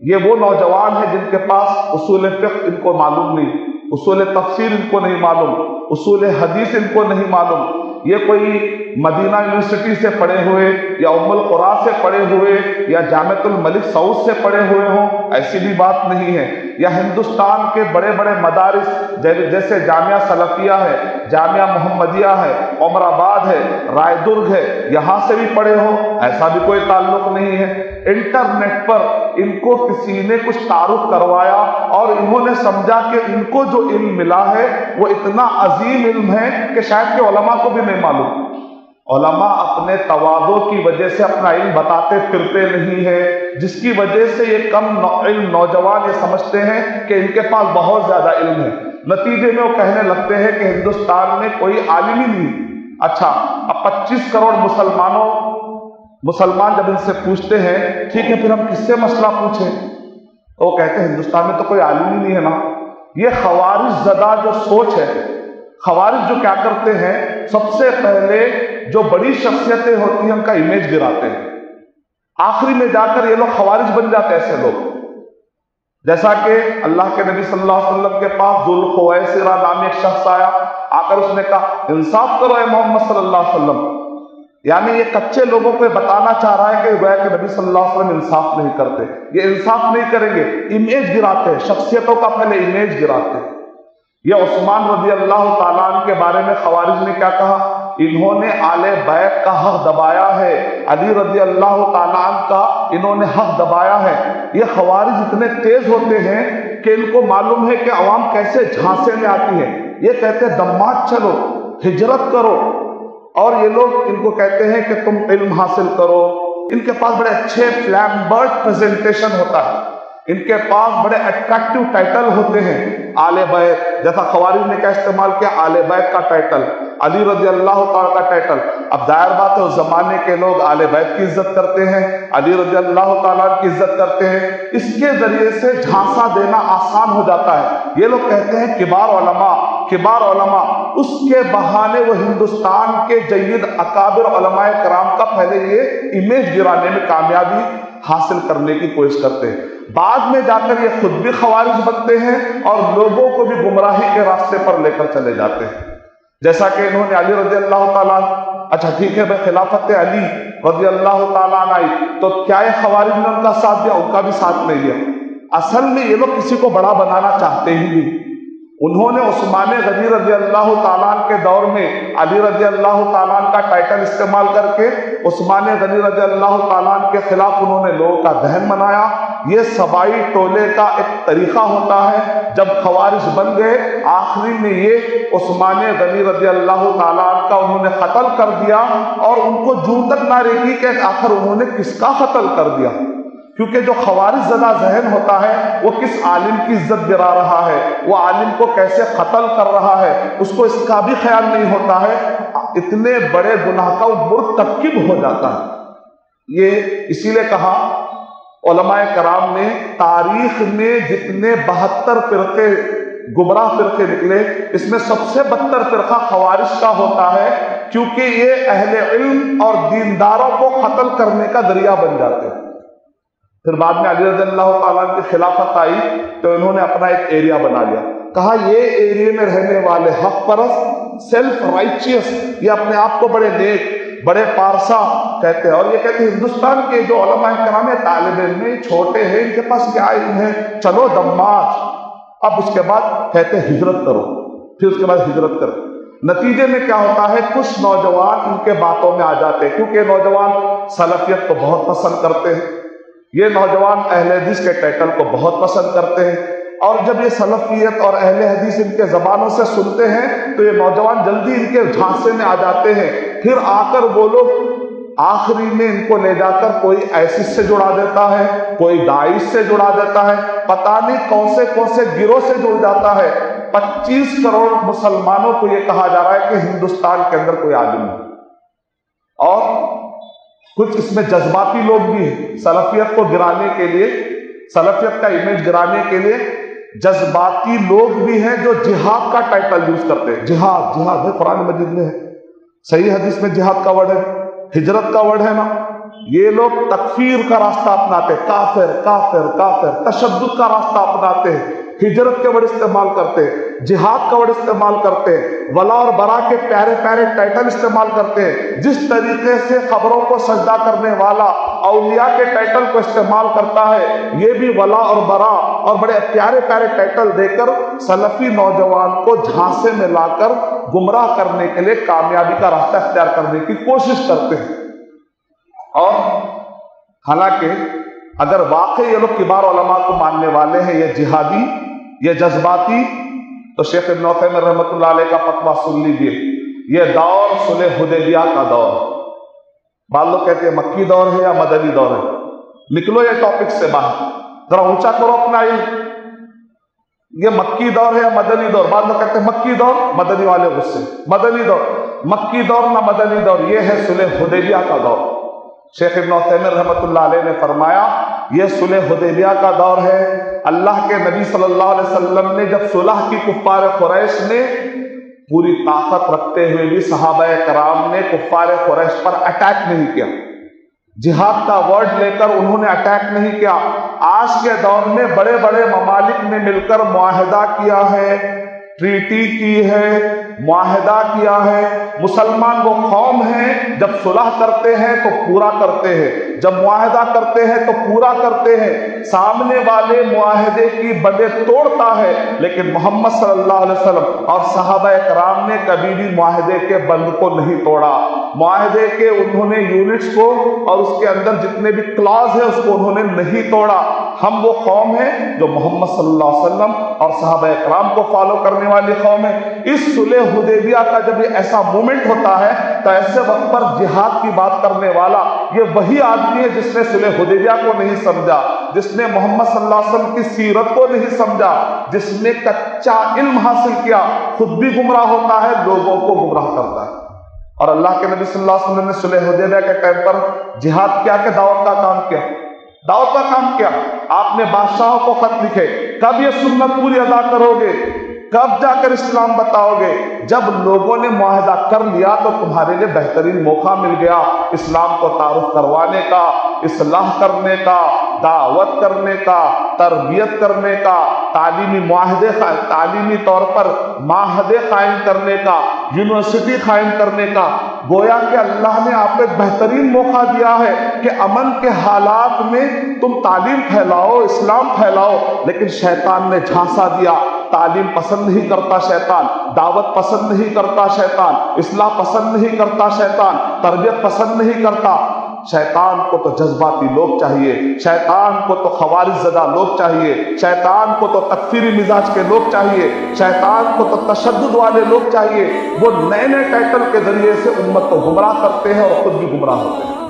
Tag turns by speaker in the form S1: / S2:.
S1: یہ وہ نوجوان ہیں جن کے پاس اصول فقہ ان کو معلوم نہیں، اصول تفسیر ان کو نہیں معلوم، اصول حدیث ان کو نہیں معلوم۔ یہ کوئی مدینہ یونیورسٹی سے پڑھے ہوئے یا ام القرا سے پڑھے ہوئے یا جامعۃ الملک سعود سے پڑھے ہوئے ہوں، ایسی بھی بات نہیں ہے۔ یا ہندوستان کے بڑے بڑے مدارس جیسے جامعہ سلفیہ ہے، جامعہ محمدیہ ہے، عمر آباد ہے، رائے درگ ہے، یہاں سے بھی پڑھے ہوں، ایسا بھی کوئی تعلق نہیں ہے۔ انٹرنیٹ پر ان کو کسی نے کچھ تعارف کروایا اور انہوں نے سمجھا کہ ان کو جو علم ملا ہے وہ اتنا عظیم علم ہے کہ شاید کہ علماء کو بھی نہیں معلوم۔ علماء اپنے تواضع کی وجہ سے اپنا علم بتاتے پھرتے نہیں ہے، جس کی وجہ سے یہ کم علم نوجوان یہ سمجھتے ہیں کہ ان کے پاس بہت زیادہ علم ہے۔ نتیجے میں وہ کہنے لگتے ہیں کہ ہندوستان میں کوئی عالم ہی نہیں۔ اچھا، اب 25 کروڑ مسلمان جب ان سے پوچھتے ہیں ٹھیک ہے پھر ہم کس سے مسئلہ پوچھیں، تو وہ کہتے ہیں ہندوستان میں تو کوئی عالم ہی نہیں ہے نا۔ یہ خوارج زدہ جو سوچ ہے، خوارج جو کیا کرتے ہیں، سب سے پہلے جو بڑی شخصیتیں ہوتی ہیں ان کا امیج گراتے ہیں، آخری میں جا کر یہ لوگ خوارج بن جاتے ہیں ایسے لوگ۔ جیسا کہ اللہ کے نبی صلی اللہ علیہ وسلم کے پاس ذوالخویسرہ نامی ایک شخص آیا، آ کر اس نے کہا انصاف کرو اے محمد صلی اللہ علیہ وسلم، یعنی یہ کچے لوگوں کو بتانا چاہ رہا ہے کہ گویا کہ نبی صلی اللہ علیہ وسلم انصاف نہیں کرتے، یہ انصاف نہیں کریں گے، امیج گراتے ہیں، شخصیتوں کا پہلے امیج گراتے ہیں۔ یہ عثمان رضی اللہ تعالیٰ عنہ کے بارے میں خوارج نے کیا کہا، انہوں نے آل بیت کا حق دبایا ہے، علی رضی اللہ تعالیٰ عنہ کا انہوں نے حق دبایا ہے۔ یہ خوارج اتنے تیز ہوتے ہیں کہ ان کو معلوم ہے کہ عوام کیسے جھانسے میں آتی ہے، یہ کہتے ہیں دمات چلو، ہجرت کرو، اور یہ لوگ ان کو کہتے ہیں کہ تم علم حاصل کرو۔ ان کے پاس بڑے اچھے فلیمبرٹ پریزنٹیشن ہوتا ہے، ان کے پاس بڑے اٹریکٹیو ٹائٹل ہوتے ہیں، آل بیت، جیسا خوارج نے کیا استعمال کیا، آل بیت کا ٹائٹل، علی رضی اللہ تعالیٰ کا ٹائٹل۔ اب ظاہر بات ہے اس زمانے کے لوگ آل بیت کی عزت کرتے ہیں، علی رضی اللہ تعالیٰ کی عزت کرتے ہیں، اس کے ذریعے سے جھانسا دینا آسان ہو جاتا ہے۔ یہ لوگ کہتے ہیں کبار علماء، کبار علماء، اس کے بہانے وہ ہندوستان کے جید اکابر علماء کرام کا پہلے یہ امیج گرانے میں کامیابی حاصل کرنے کی کوشش کرتے ہیں، بعد میں جا کر یہ خود بھی خوارج بنتے ہیں اور لوگوں کو بھی گمراہی کے راستے پر لے کر چلے جاتے ہیں۔ جیسا کہ انہوں نے علی رضی اللہ تعالیٰ، اچھا ٹھیک ہے بھائی خلافت علی رضی اللہ تعالیٰ عنہ آئی تو کیا یہ خوارج نے ان کا ساتھ دیا؟ ان کا بھی ساتھ نہیں دیا۔ اصل میں یہ لوگ کسی کو بڑا بنانا چاہتے ہی نہیں۔ انہوں نے عثمان غنی رضی اللہ تعالیٰ عنہ کے دور میں علی رضی اللہ تعالیٰ عنہ کا ٹائٹل استعمال کر کے عثمان غنی رضی اللہ تعالیٰ عنہ کے خلاف انہوں نے لوگوں کا ذہن بنایا۔ یہ سبائی ٹولے کا ایک طریقہ ہوتا ہے، جب خوارج بن گئے آخری میں یہ عثمان غنی رضی اللہ تعالیٰ عنہ کا انہوں نے قتل کر دیا، اور ان کو جوں تک نہ رہی کہ آخر انہوں نے کس کا قتل کر دیا، کیونکہ جو خوارج زدہ ذہن ہوتا ہے وہ کس عالم کی عزت گرا رہا ہے، وہ عالم کو کیسے قتل کر رہا ہے، اس کو اس کا بھی خیال نہیں ہوتا ہے، اتنے بڑے گناہ کا وہ مرتکب ہو جاتا ہے۔ یہ اسی لیے کہا علماء کرام نے تاریخ میں جتنے 72 فرقے گمراہ فرقے نکلے، اس میں سب سے بدتر فرقہ خوارج کا ہوتا ہے، کیونکہ یہ اہل علم اور دینداروں کو قتل کرنے کا ذریعہ بن جاتے ہیں۔ پھر بعد میں علی رضی اللہ تعالیٰ کی خلافت آئی تو انہوں نے اپنا ایک ایریا بنا لیا، کہا یہ ایریا میں رہنے والے حق پرست، سیلف رائچیس، یہ اپنے آپ کو بڑے نیک، بڑے پارسا کہتے ہیں، اور یہ کہتے ہیں ہندوستان کے جو علماء کرام ہیں طالب علم چھوٹے ہیں، ان کے پاس کیا علم ہے، چلو دماغ۔ اب اس کے بعد کہتے ہیں ہجرت کرو، پھر اس کے بعد ہجرت کرو۔ نتیجے میں کیا ہوتا ہے، کچھ نوجوان ان کے باتوں میں آ جاتے ہیں، کیونکہ نوجوان سلفیت کو بہت پسند کرتے ہیں، یہ نوجوان اہل حدیث کے ٹائٹل کو بہت پسند کرتے ہیں، اور جب یہ سلفیت اور اہل حدیث ان کے زبانوں سے سنتے ہیں تو یہ نوجوان جلدی ان کے جھانسے میں آ جاتے ہیں۔ پھر آ کر وہ لوگ آخری میں ان کو لے جا کر کوئی ایسس سے جڑا دیتا ہے، کوئی داعش سے جڑا دیتا ہے، پتہ نہیں کون سے گروہ سے جڑ جاتا ہے۔ 25 کروڑ مسلمانوں کو یہ کہا جا رہا ہے کہ ہندوستان کے اندر کوئی عالم نہیں، اور کچھ اس میں جذباتی لوگ بھی ہیں، سلفیت کو گرانے کے لیے، سلفیت کا امیج گرانے کے لیے جذباتی لوگ بھی ہیں جو جہاد کا ٹائٹل یوز کرتے ہیں۔ جہاد ہے، قرآن مجید میں ہے، صحیح حدیث میں جہاد کا ورڈ ہے، ہجرت کا ورڈ ہے نا، یہ لوگ تکفیر کا راستہ اپناتے، کافر کافر کافر، تشدد کا راستہ اپناتے، ہجرت کے ورڈ استعمال کرتے، جہاد کا ورڈ استعمال کرتے، ولا اور برا کے پیارے پیارے ٹائٹل استعمال کرتے۔ جس طریقے سے خبروں کو سجدہ کرنے والا اولیاء کے ٹائٹل کو استعمال کرتا ہے، یہ بھی ولا اور برا اور بڑے پیارے پیارے ٹائٹل دے کر سلفی نوجوان کو جھانسے میں لا کر گمراہ کرنے کے لیے کامیابی کا راستہ اختیار کرنے کی کوشش کرتے ہیں۔ اور حالانکہ اگر واقعی یہ لوگ کبار علماء کو ماننے والے ہیں، یہ جہادی، یہ جذباتی، تو شیخ ابن عثیمین رحمۃ اللہ علیہ کا فتویٰ سن لیجیے۔ یہ دور صلح حدیبیہ کا دور، بعض لوگ کہتے ہیں مکی دور ہے یا مدنی دور ہے، نکلو یہ ٹاپک سے باہر، ذرا اونچا کرو اپنا علم، یہ مکی دور ہے یا مدنی دور؟ بعض لوگ کہتے ہیں مکی دور، مدنی والے غصے، مدنی دور، مکی دور نہ مدنی دور، یہ ہے صلح حدیبیہ کا دور۔ شیخ ابن عثیمین رحمۃ اللہ علیہ نے فرمایا یہ صلح حدیبیہ کا دور ہے۔ اللہ کے نبی صلی اللہ علیہ وسلم نے جب صلح کی کفار قریش نے پوری طاقت رکھتے ہوئے بھی صحابہ کرام نے کفار قریش پر اٹیک نہیں کیا، جہاد کا ورڈ لے کر انہوں نے اٹیک نہیں کیا۔ آج کے دور میں بڑے بڑے ممالک نے مل کر معاہدہ کیا ہے، ٹریٹی کی ہے، معاہدہ کیا ہے۔ مسلمان وہ قوم ہیں جب صلح کرتے ہیں تو پورا کرتے ہیں، جب معاہدہ کرتے ہیں تو پورا کرتے ہیں۔ سامنے والے معاہدے کی بندے توڑتا ہے، لیکن محمد صلی اللہ علیہ وسلم اور صحابہ کرام نے کبھی بھی معاہدے کے بند کو نہیں توڑا۔ معاہدے کے انہوں نے یونٹس کو اور اس کے اندر جتنے بھی کلاز ہیں اس کو انہوں نے نہیں توڑا۔ ہم وہ قوم ہیں جو محمد صلی اللہ علیہ وسلم اور صحابہ کرام کو فالو کرنے والی قوم ہے۔ اس صلح حدیبیہ کا جب یہ ایسا مومنٹ ہوتا ہے تو ایسے وقت پر جہاد کی بات کرنے والا یہ وہی آدمی ہے جس نے صلح حدیبیہ کو نہیں سمجھا، جس نے محمد صلی اللہ علیہ وسلم کی سیرت کو نہیں سمجھا، جس نے کچا علم حاصل کیا، خود بھی گمراہ ہوتا ہے، لوگوں کو گمراہ کرتا ہے۔ اور اللہ کے نبی صلی اللہ علیہ وسلم نے صلح حدیبیہ کے ٹائم پر جہاد کیا کہ دعوت کا کام کیا، دعوت کا کام کیا۔ آپ نے بادشاہوں کو خط لکھے، کب یہ سنت پوری ادا کرو گے، کب جا کر اسلام بتاؤ گے؟ جب لوگوں نے معاہدہ کر لیا تو تمہارے لیے بہترین موقع مل گیا اسلام کو تعارف کروانے کا، اصلاح کرنے کا، دعوت کرنے کا، تربیت کرنے کا، تعلیمی معاہدے، تعلیمی طور پر معاہدے قائم کرنے کا، یونیورسٹی قائم کرنے کا۔ گویا کہ اللہ نے آپ کو ایک بہترین موقع دیا ہے کہ امن کے حالات میں تم تعلیم پھیلاؤ، اسلام پھیلاؤ، لیکن شیطان نے جھانسا دیا۔ تعلیم پسند نہیں کرتا شیطان، دعوت پسند نہیں کرتا شیطان، اصلاح پسند نہیں کرتا شیطان، تربیت پسند نہیں کرتا۔ شیطان کو تو جذباتی لوگ چاہیے، شیطان کو تو خوارج زدہ لوگ چاہیے، شیطان کو تو تکفیری مزاج کے لوگ چاہیے، شیطان کو تو تشدد والے لوگ چاہیے۔ وہ نئے نئے ٹائٹل کے ذریعے سے امت کو گمراہ کرتے ہیں اور خود بھی گمراہ ہوتے ہیں۔